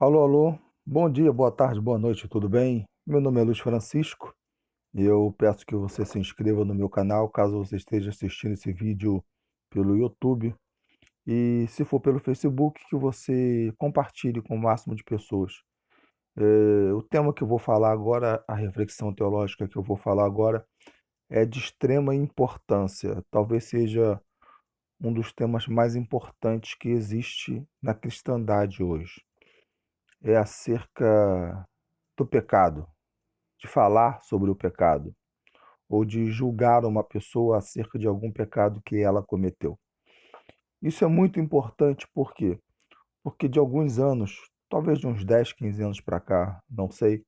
Alô, alô. Bom dia, boa tarde, boa noite, tudo bem? Meu nome é Luiz Francisco e eu peço que você se inscreva no meu canal caso você esteja assistindo esse vídeo pelo YouTube e se for pelo Facebook, que você compartilhe com o máximo de pessoas. O tema que eu vou falar agora, a reflexão teológica que eu vou falar agora, é de extrema importância. Talvez seja um dos temas mais importantes que existe na cristandade hoje. É acerca do pecado, de falar sobre o pecado, ou de julgar uma pessoa acerca de algum pecado que ela cometeu. Isso é muito importante por quê? Porque de alguns anos, talvez de uns 10, 15 anos para cá, não sei,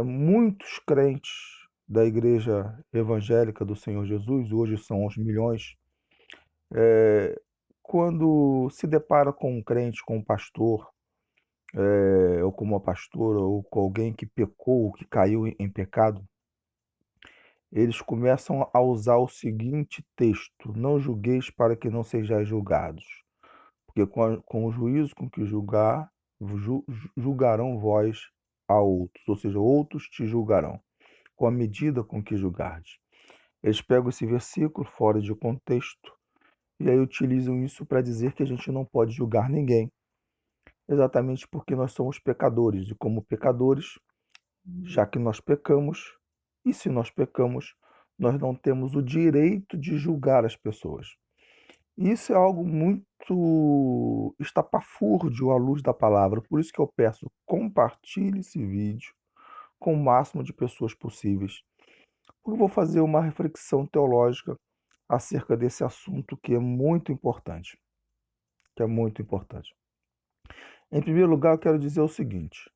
muitos crentes da igreja evangélica do Senhor Jesus, hoje são aos milhões, quando se depara com um crente, com um pastor, ou com uma pastora, ou com alguém que pecou, que caiu em pecado, eles começam a usar o seguinte texto: não julgueis para que não sejais julgados, porque com o juízo com que julgarão vós a outros, ou seja, outros te julgarão, com a medida com que julgardes. Eles pegam esse versículo fora de contexto e aí utilizam isso para dizer que a gente não pode julgar ninguém, exatamente porque nós somos pecadores, e como pecadores, já que nós pecamos, e se nós pecamos, nós não temos o direito de julgar as pessoas. Isso é algo muito estapafúrdio à luz da palavra. Por isso que eu peço, compartilhe esse vídeo com o máximo de pessoas possíveis. Eu vou fazer uma reflexão teológica acerca desse assunto que é muito importante. Que é muito importante. Em primeiro lugar, eu quero dizer o seguinte: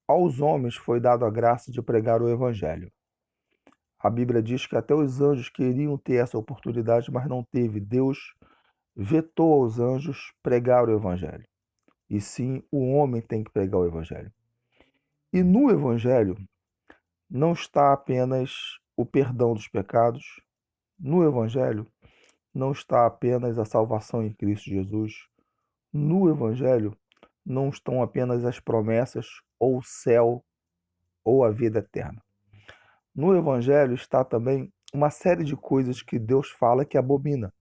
aos homens foi dado a graça de pregar o evangelho. A Bíblia diz que até os anjos queriam ter essa oportunidade, mas não teve. Deus vetou aos anjos pregar o evangelho. E sim, o homem tem que pregar o evangelho. E no evangelho não está apenas o perdão dos pecados. No evangelho não está apenas a salvação em Cristo Jesus. No evangelho não estão apenas as promessas ou o céu ou a vida eterna. No evangelho está também uma série de coisas que Deus fala que abomina.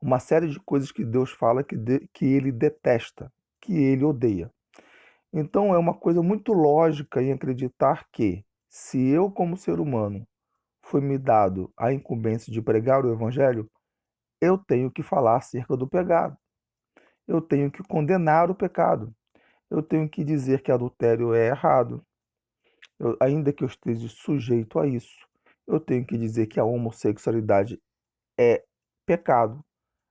Uma série de coisas que Deus fala que ele detesta, que ele odeia. Então é uma coisa muito lógica em acreditar que, se eu, como ser humano, foi me dado a incumbência de pregar o evangelho, eu tenho que falar acerca do pecado. Eu tenho que condenar o pecado. Eu tenho que dizer que adultério é errado. Ainda que eu esteja sujeito a isso, eu tenho que dizer que a homossexualidade é pecado.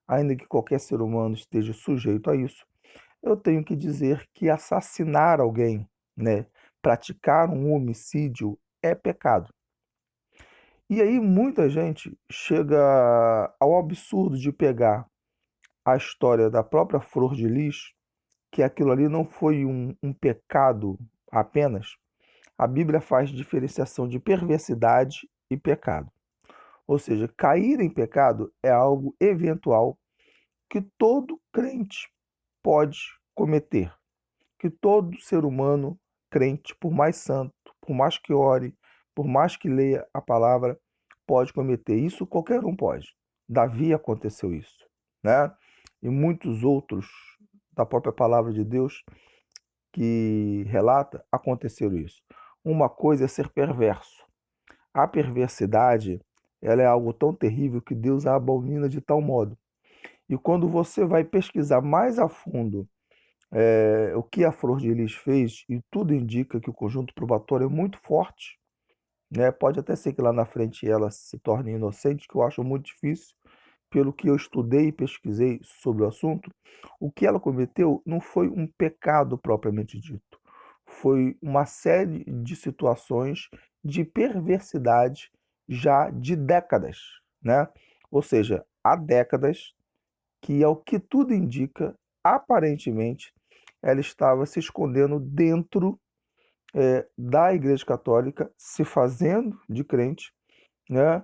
Ainda que qualquer ser humano esteja sujeito a isso, eu tenho que dizer que assassinar alguém, né, praticar um homicídio é pecado. E aí muita gente chega ao absurdo de pegar a história da própria Flor de Lis, que aquilo ali não foi um pecado apenas. A Bíblia faz diferenciação de perversidade e pecado. Ou seja, cair em pecado é algo eventual que todo crente pode cometer, que todo ser humano crente, por mais santo, por mais que ore, por mais que leia a palavra, pode cometer. Isso qualquer um pode. Davi aconteceu isso, né? E muitos outros da própria palavra de Deus que relata aconteceram isso. Uma coisa é ser perverso. A perversidade, ela é algo tão terrível que Deus a abomina de tal modo. E quando você vai pesquisar mais a fundo o que a Flor de Lis fez, e tudo indica que o conjunto probatório é muito forte, né? Pode até ser que lá na frente ela se torne inocente, que eu acho muito difícil, pelo que eu estudei e pesquisei sobre o assunto. O que ela cometeu não foi um pecado propriamente dito, foi uma série de situações de perversidade já de décadas, né? Ou seja, há décadas que, ao que tudo indica, aparentemente, ela estava se escondendo dentro da Igreja Católica, se fazendo de crente, né,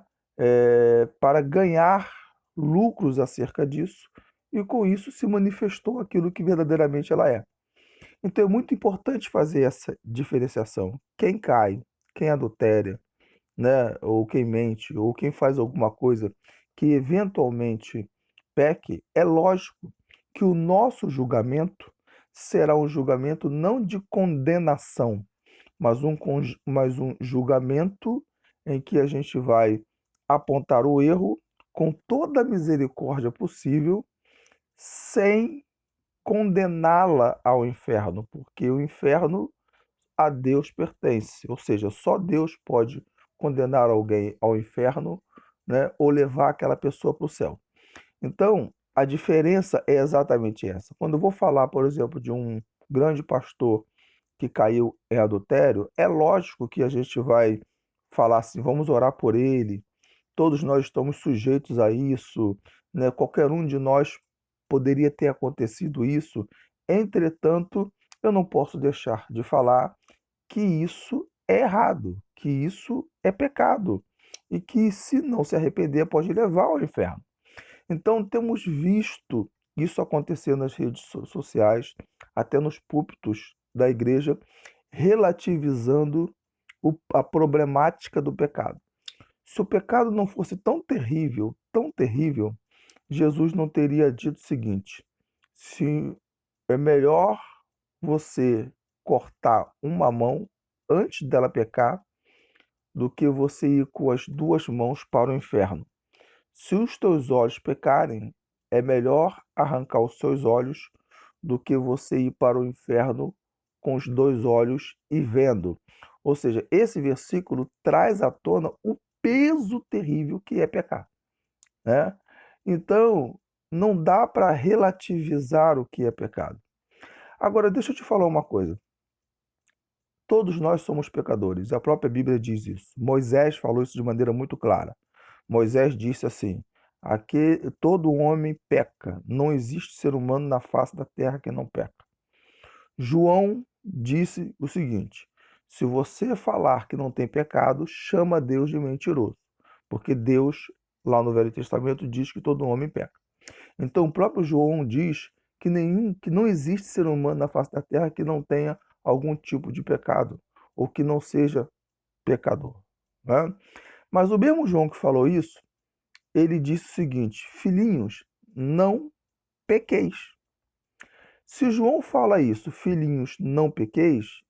para ganhar lucros acerca disso e com isso se manifestou aquilo que verdadeiramente ela é. Então é muito importante fazer essa diferenciação. Quem cai, quem adultera, né, ou quem mente, ou quem faz alguma coisa que eventualmente peque, é lógico que o nosso julgamento será um julgamento não de condenação, mas um julgamento em que a gente vai apontar o erro com toda a misericórdia possível, sem condená-la ao inferno, porque o inferno a Deus pertence, ou seja, só Deus pode condenar alguém ao inferno, né, ou levar aquela pessoa para o céu. Então, a diferença é exatamente essa. Quando eu vou falar, por exemplo, de um grande pastor que caiu em adultério, é lógico que a gente vai falar assim, vamos orar por ele, todos nós estamos sujeitos a isso, né? Qualquer um de nós poderia ter acontecido isso. Entretanto, eu não posso deixar de falar que isso é errado, que isso é pecado e que, se não se arrepender, pode levar ao inferno. Então, temos visto isso acontecer nas redes sociais, até nos púlpitos da igreja, relativizando a problemática do pecado. Se o pecado não fosse tão terrível, Jesus não teria dito o seguinte: se é melhor você cortar uma mão antes dela pecar do que você ir com as duas mãos para o inferno. Se os teus olhos pecarem, é melhor arrancar os seus olhos do que você ir para o inferno com os dois olhos e vendo. Ou seja, esse versículo traz à tona o peso terrível que é pecar, né? Então, não dá para relativizar o que é pecado. Agora, deixa eu te falar uma coisa. Todos nós somos pecadores. A própria Bíblia diz isso. Moisés falou isso de maneira muito clara. Moisés disse assim: todo homem peca. Não existe ser humano na face da terra que não peca. João disse o seguinte: se você falar que não tem pecado, chama Deus de mentiroso. Porque Deus, lá no Velho Testamento, diz que todo homem peca. Então, o próprio João diz que não existe ser humano na face da terra que não tenha algum tipo de pecado, ou que não seja pecador, né? Mas o mesmo João que falou isso, ele disse o seguinte: filhinhos, não pequeis. Se João fala isso, filhinhos, não pequeis,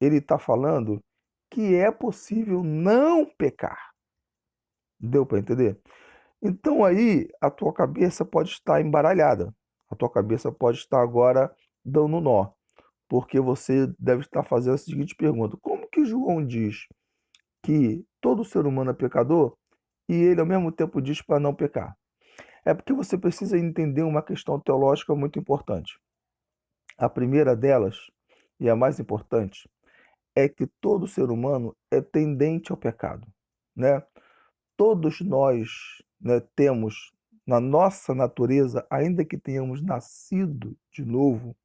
ele está falando que é possível não pecar. Deu para entender? Então aí a tua cabeça pode estar embaralhada. A tua cabeça pode estar agora dando nó, porque você deve estar fazendo a seguinte pergunta: como que João diz que todo ser humano é pecador e ele ao mesmo tempo diz para não pecar? É porque você precisa entender uma questão teológica muito importante. A primeira delas, e a mais importante, é que todo ser humano é tendente ao pecado, né? Todos nós, né, temos na nossa natureza, ainda que tenhamos nascido de novo,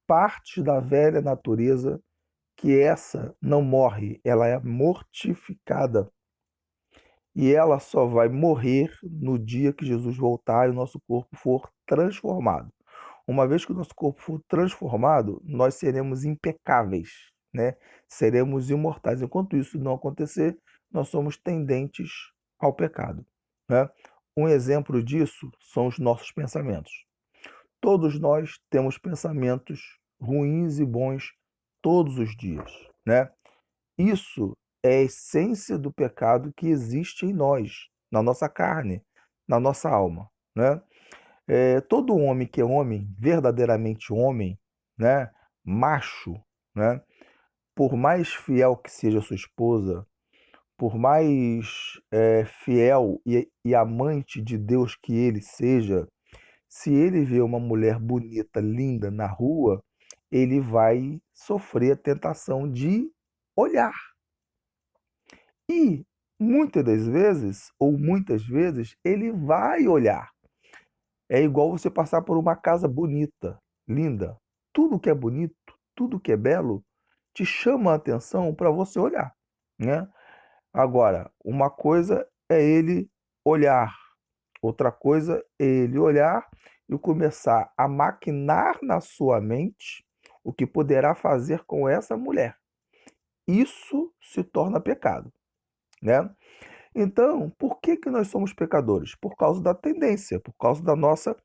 partes da velha natureza que essa não morre, ela é mortificada. E ela só vai morrer no dia que Jesus voltar e o nosso corpo for transformado. Uma vez que o nosso corpo for transformado, nós seremos impecáveis, né? Seremos imortais. Enquanto isso não acontecer, nós somos tendentes ao pecado, né? Um exemplo disso são os nossos pensamentos. Todos nós temos pensamentos ruins e bons todos os dias, né? Isso é a essência do pecado que existe em nós, na nossa carne, na nossa alma, né? Todo homem que é homem, verdadeiramente homem, né? Macho, né? Por mais fiel que seja sua esposa, por mais fiel e amante de Deus que ele seja, se ele vê uma mulher bonita, linda na rua, ele vai sofrer a tentação de olhar. E muitas das vezes, ou muitas vezes, ele vai olhar. É igual você passar por uma casa bonita, linda. Tudo que é bonito, tudo que é belo, te chama a atenção para você olhar, né? Agora, uma coisa é ele olhar, outra coisa é ele olhar e começar a maquinar na sua mente o que poderá fazer com essa mulher. Isso se torna pecado, né? Então, por que que nós somos pecadores? Por causa da tendência, por causa da nossa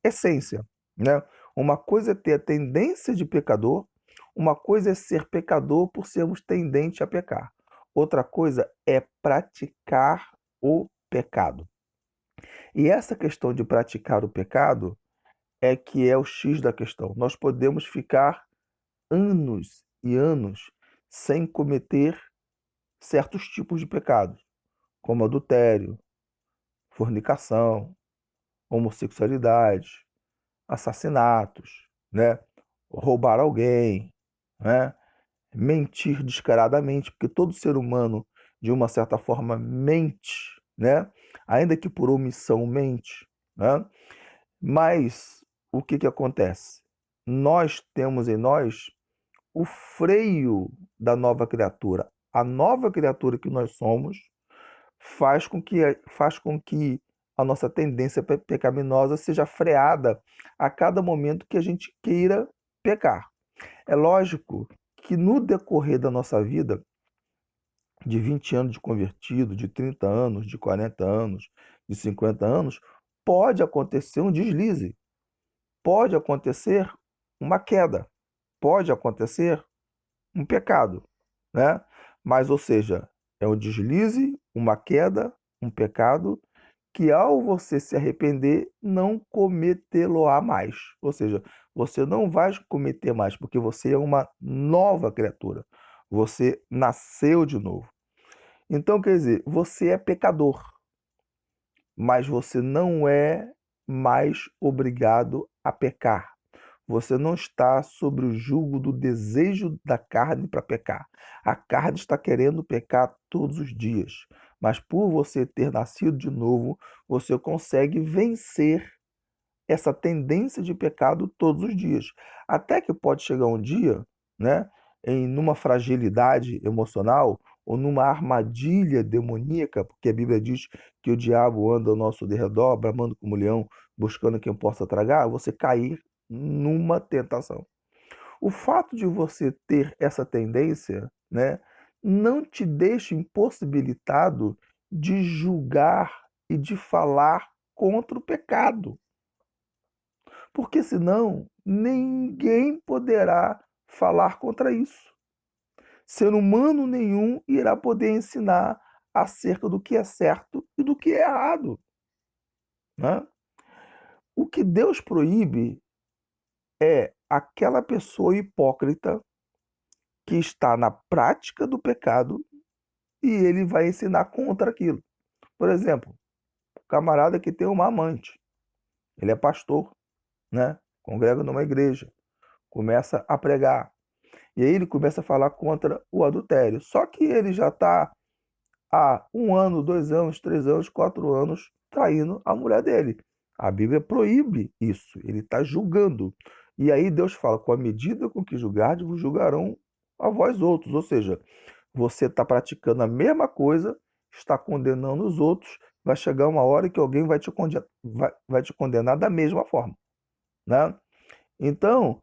essência, né? Uma coisa é ter a tendência de pecador, uma coisa é ser pecador por sermos tendentes a pecar. Outra coisa é praticar o pecado. E essa questão de praticar o pecado é que é o X da questão. Nós podemos ficar anos e anos sem cometer certos tipos de pecados, como adultério, fornicação, homossexualidade, assassinatos, né? Roubar alguém, né? Mentir descaradamente, porque todo ser humano, de uma certa forma, mente, né? Ainda que por omissão mente, né? Mas o que que acontece? Nós temos em nós o freio da nova criatura. A nova criatura que nós somos faz com que a nossa tendência pecaminosa seja freada a cada momento que a gente queira pecar. É lógico que no decorrer da nossa vida, de 20 anos de convertido, de 30 anos, de 40 anos, de 50 anos, pode acontecer um deslize, pode acontecer uma queda, pode acontecer um pecado, né? Mas, ou seja, é um deslize, uma queda, um pecado que ao você se arrepender, não cometê-lo-á mais. Ou seja, você não vai cometer mais, porque você é uma nova criatura. Você nasceu de novo. Então, quer dizer, você é pecador, mas você não é mais obrigado a pecar. Você não está sobre o jugo do desejo da carne para pecar. A carne está querendo pecar todos os dias, mas por você ter nascido de novo, você consegue vencer essa tendência de pecado todos os dias. Até que pode chegar um dia, né, numa fragilidade emocional ou numa armadilha demoníaca, porque a Bíblia diz que o diabo anda ao nosso derredor, bramando como leão, buscando quem possa tragar, você cair numa tentação. O fato de você ter essa tendência, né, não te deixa impossibilitado de julgar e de falar contra o pecado. Porque senão ninguém poderá falar contra isso. Ser humano nenhum irá poder ensinar acerca do que é certo e do que é errado, né? O que Deus proíbe é aquela pessoa hipócrita que está na prática do pecado e ele vai ensinar contra aquilo. Por exemplo, o camarada que tem uma amante, ele é pastor, né? Congrega numa igreja, começa a pregar. E aí ele começa a falar contra o adultério. Só que ele já está há 1 ano, 2 anos, 3 anos, 4 anos traindo a mulher dele. A Bíblia proíbe isso. Ele está julgando. E aí Deus fala: com a medida com que julgardes, vos julgarão a vós outros. Ou seja, você está praticando a mesma coisa, está condenando os outros. Vai chegar uma hora que alguém vai te condenar da mesma forma, né? Então,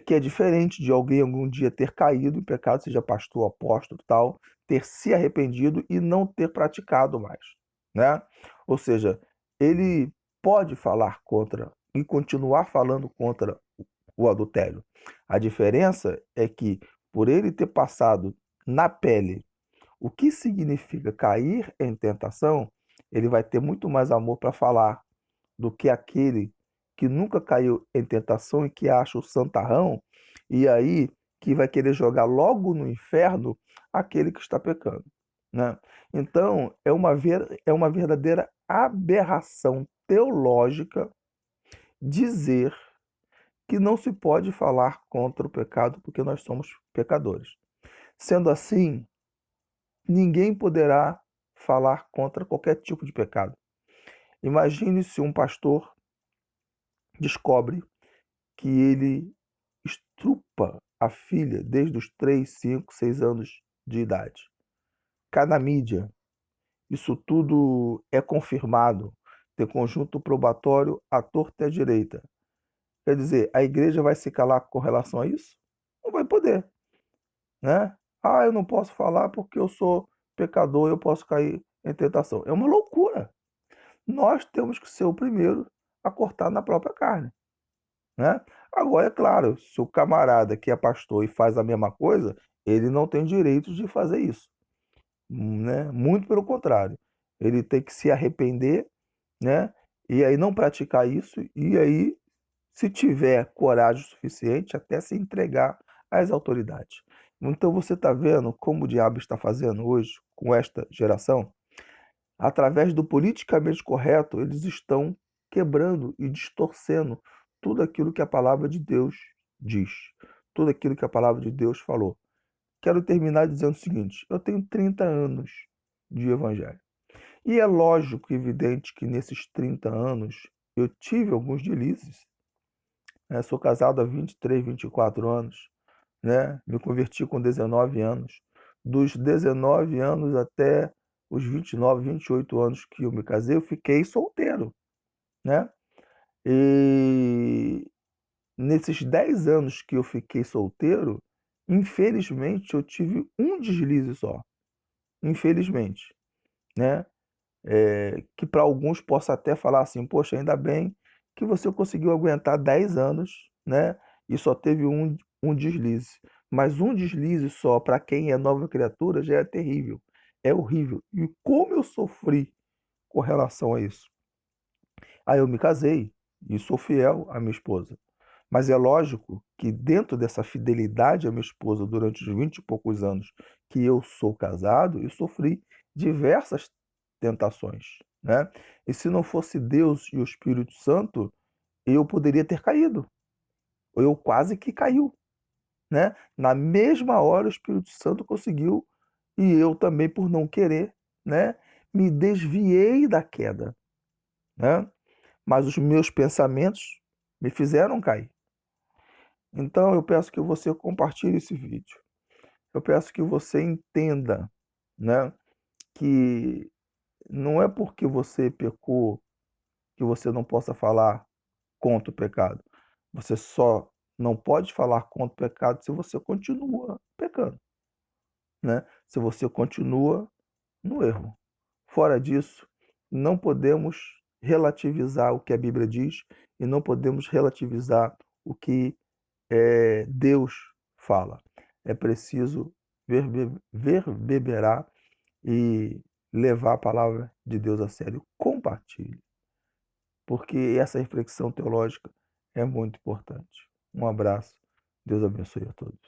que é diferente de alguém algum dia ter caído em pecado, seja pastor, apóstolo, tal, ter se arrependido e não ter praticado mais, né? Ou seja, ele pode falar contra e continuar falando contra o adultério. A diferença é que, por ele ter passado na pele o que significa cair em tentação, ele vai ter muito mais amor para falar do que aquele que nunca caiu em tentação e que acha o santarrão, e aí que vai querer jogar logo no inferno aquele que está pecando, né? Então, é uma verdadeira aberração teológica dizer que não se pode falar contra o pecado porque nós somos pecadores. Sendo assim, ninguém poderá falar contra qualquer tipo de pecado. Imagine se um pastor descobre que ele estrupa a filha desde os 3, 5, 6 anos de idade. Cai na mídia. Isso tudo é confirmado. ter conjunto probatório à torta e à direita. Quer dizer, a igreja vai se calar com relação a isso? Não vai poder, né? Ah, eu não posso falar porque eu sou pecador, eu posso cair em tentação. É uma loucura. Nós temos que ser o primeiro a cortar na própria carne, né? Agora, é claro, se o camarada que é pastor e faz a mesma coisa, ele não tem direito de fazer isso, né? Muito pelo contrário. Ele tem que se arrepender, né? E aí não praticar isso, e aí, se tiver coragem suficiente, até se entregar às autoridades. Então você está vendo como o diabo está fazendo hoje com esta geração? Através do politicamente correto, eles estão quebrando e distorcendo tudo aquilo que a palavra de Deus diz, tudo aquilo que a palavra de Deus falou. Quero terminar dizendo o seguinte: eu tenho 30 anos de evangelho. E é lógico e evidente que nesses 30 anos eu tive alguns deslizes, né? Sou casado há 23, 24 anos, né? Me converti com 19 anos. Dos 19 anos até os 29, 28 anos que eu me casei, eu fiquei solteiro, né? E nesses 10 anos que eu fiquei solteiro, infelizmente eu tive um deslize só, infelizmente, né? Que para alguns possa até falar assim: poxa, ainda bem que você conseguiu aguentar 10 anos, né? E só teve um deslize. Mas um deslize só, para quem é nova criatura, já é terrível. É horrível. E como eu sofri com relação a isso? Aí eu me casei e sou fiel à minha esposa. Mas é lógico que dentro dessa fidelidade à minha esposa durante os 20 e poucos anos que eu sou casado, eu sofri diversas tentações, né? E se não fosse Deus e o Espírito Santo, eu poderia ter caído. Eu quase que caiu, né? Na mesma hora o Espírito Santo conseguiu e eu também por não querer, né, me desviei da queda, né? Mas os meus pensamentos me fizeram cair. Então eu peço que você compartilhe esse vídeo. Eu peço que você entenda, né, que não é porque você pecou que você não possa falar contra o pecado. Você só não pode falar contra o pecado se você continua pecando, né? Se você continua no erro. Fora disso, não podemos relativizar o que a Bíblia diz e não podemos relativizar o que Deus fala. É preciso verberar e levar a palavra de Deus a sério. Compartilhe, porque essa reflexão teológica é muito importante. Um abraço. Deus abençoe a todos.